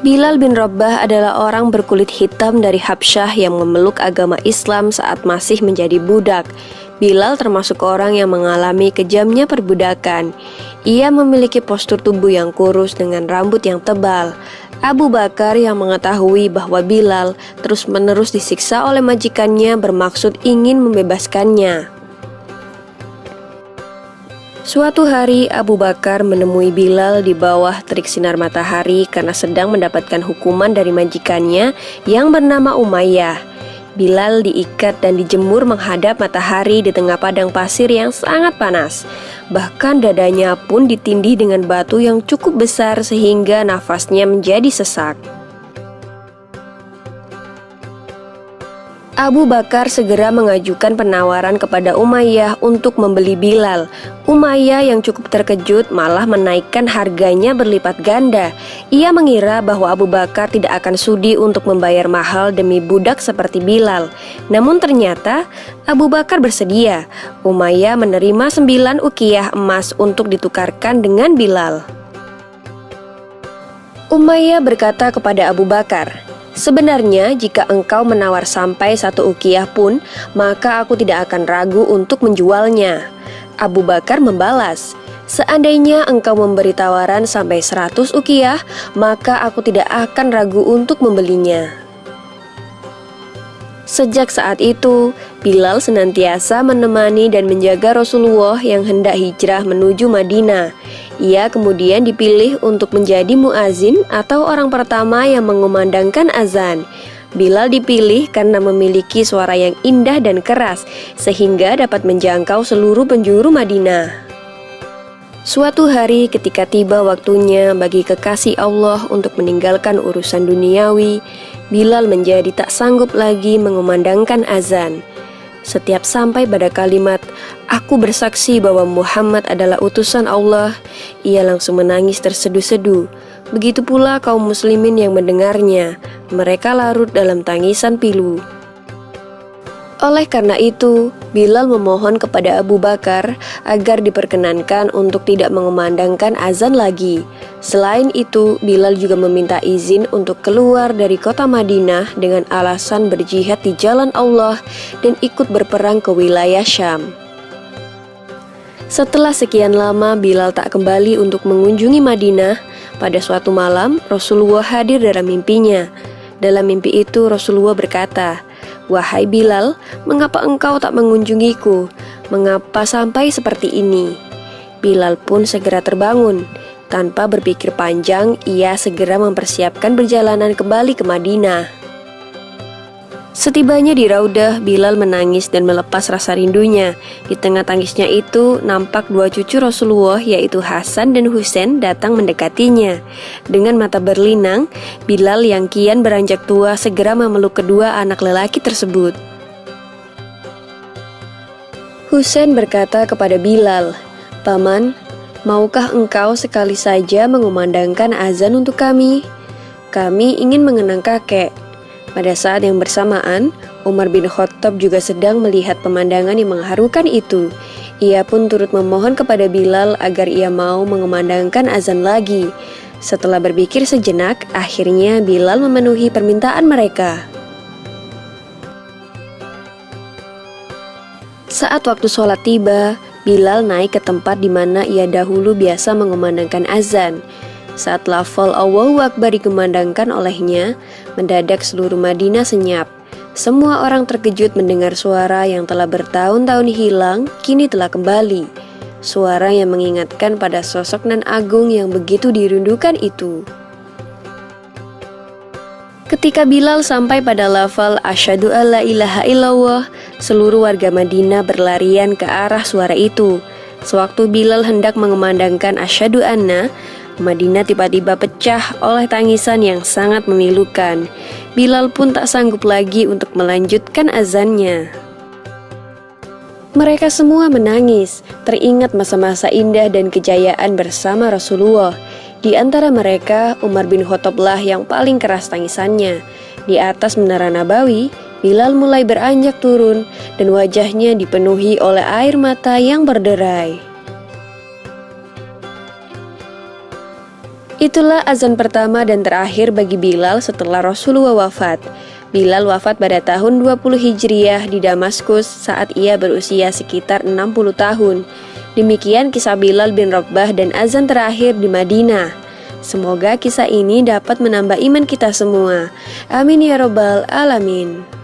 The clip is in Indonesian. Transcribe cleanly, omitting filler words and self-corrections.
Bilal bin Rabah adalah orang berkulit hitam dari Habsyah yang memeluk agama Islam saat masih menjadi budak. Bilal termasuk orang yang mengalami kejamnya perbudakan. Ia memiliki postur tubuh yang kurus dengan rambut yang tebal. Abu Bakar yang mengetahui bahwa Bilal terus-menerus disiksa oleh majikannya bermaksud ingin membebaskannya. Suatu hari Abu Bakar menemui Bilal di bawah terik sinar matahari karena sedang mendapatkan hukuman dari majikannya yang bernama Umayyah. Bilal diikat dan dijemur menghadap matahari di tengah padang pasir yang sangat panas. Bahkan dadanya pun ditindih dengan batu yang cukup besar sehingga nafasnya menjadi sesak. Abu Bakar segera mengajukan penawaran kepada Umayyah untuk membeli Bilal. Umayyah yang cukup terkejut malah menaikkan harganya berlipat ganda. Ia mengira bahwa Abu Bakar tidak akan sudi untuk membayar mahal demi budak seperti Bilal. Namun ternyata Abu Bakar bersedia. Umayyah menerima 9 ukiyah emas untuk ditukarkan dengan Bilal. Umayyah berkata kepada Abu Bakar, "Sebenarnya jika engkau menawar sampai 1 ukiyah pun, maka aku tidak akan ragu untuk menjualnya." Abu Bakar membalas, "Seandainya engkau memberi tawaran sampai 100 ukiyah, maka aku tidak akan ragu untuk membelinya." Sejak saat itu, Bilal senantiasa menemani dan menjaga Rasulullah yang hendak hijrah menuju Madinah. Ia kemudian dipilih untuk menjadi muazin atau orang pertama yang mengumandangkan azan. Bilal dipilih karena memiliki suara yang indah dan keras, sehingga dapat menjangkau seluruh penjuru Madinah. Suatu hari ketika tiba waktunya bagi kekasih Allah untuk meninggalkan urusan duniawi, Bilal menjadi tak sanggup lagi mengumandangkan azan. Setiap sampai pada kalimat, "Aku bersaksi bahwa Muhammad adalah utusan Allah," ia langsung menangis terseduh-seduh. Begitu pula kaum muslimin yang mendengarnya, mereka larut dalam tangisan pilu. Oleh karena itu, Bilal memohon kepada Abu Bakar agar diperkenankan untuk tidak mengumandangkan azan lagi. Selain itu, Bilal juga meminta izin untuk keluar dari kota Madinah dengan alasan berjihad di jalan Allah dan ikut berperang ke wilayah Syam. Setelah sekian lama Bilal tak kembali untuk mengunjungi Madinah, pada suatu malam Rasulullah hadir dalam mimpinya. Dalam mimpi itu Rasulullah berkata, "Wahai Bilal, mengapa engkau tak mengunjungiku? Mengapa sampai seperti ini?" Bilal pun segera terbangun. Tanpa berpikir panjang, ia segera mempersiapkan perjalanan kembali ke Madinah. Setibanya di Raudah, Bilal menangis dan melepas rasa rindunya. Di tengah tangisnya itu, nampak 2 cucu Rasulullah yaitu Hasan dan Husain datang mendekatinya. Dengan mata berlinang, Bilal yang kian beranjak tua segera memeluk kedua anak lelaki tersebut. Husain berkata kepada Bilal, "Paman, maukah engkau sekali saja mengumandangkan azan untuk kami? Kami ingin mengenang kakek." Pada saat yang bersamaan, Umar bin Khattab juga sedang melihat pemandangan yang mengharukan itu. Ia pun turut memohon kepada Bilal agar ia mau mengumandangkan azan lagi. Setelah berpikir sejenak, akhirnya Bilal memenuhi permintaan mereka. Saat waktu sholat tiba, Bilal naik ke tempat di mana ia dahulu biasa mengumandangkan azan. Saat lafal Allahu Akbar dikumandangkan olehnya, mendadak seluruh Madinah senyap. Semua orang terkejut mendengar suara yang telah bertahun-tahun hilang, kini telah kembali. Suara yang mengingatkan pada sosok nan agung yang begitu dirindukan itu. Ketika Bilal sampai pada lafal Asyhadu alla ilaha illallah, seluruh warga Madinah berlarian ke arah suara itu. Sewaktu Bilal hendak mengumandangkan Asyhadu anna, Madinah tiba-tiba pecah oleh tangisan yang sangat memilukan. Bilal pun tak sanggup lagi untuk melanjutkan azannya. Mereka semua menangis, teringat masa-masa indah dan kejayaan bersama Rasulullah. Di antara mereka, Umar bin Khattab lah yang paling keras tangisannya. Di atas Menara Nabawi, Bilal mulai beranjak turun dan wajahnya dipenuhi oleh air mata yang berderai. Itulah azan pertama dan terakhir bagi Bilal setelah Rasulullah wafat. Bilal wafat pada tahun 20 Hijriah di Damaskus saat ia berusia sekitar 60 tahun. Demikian kisah Bilal bin Rabah dan azan terakhir di Madinah. Semoga kisah ini dapat menambah iman kita semua. Amin ya robbal alamin.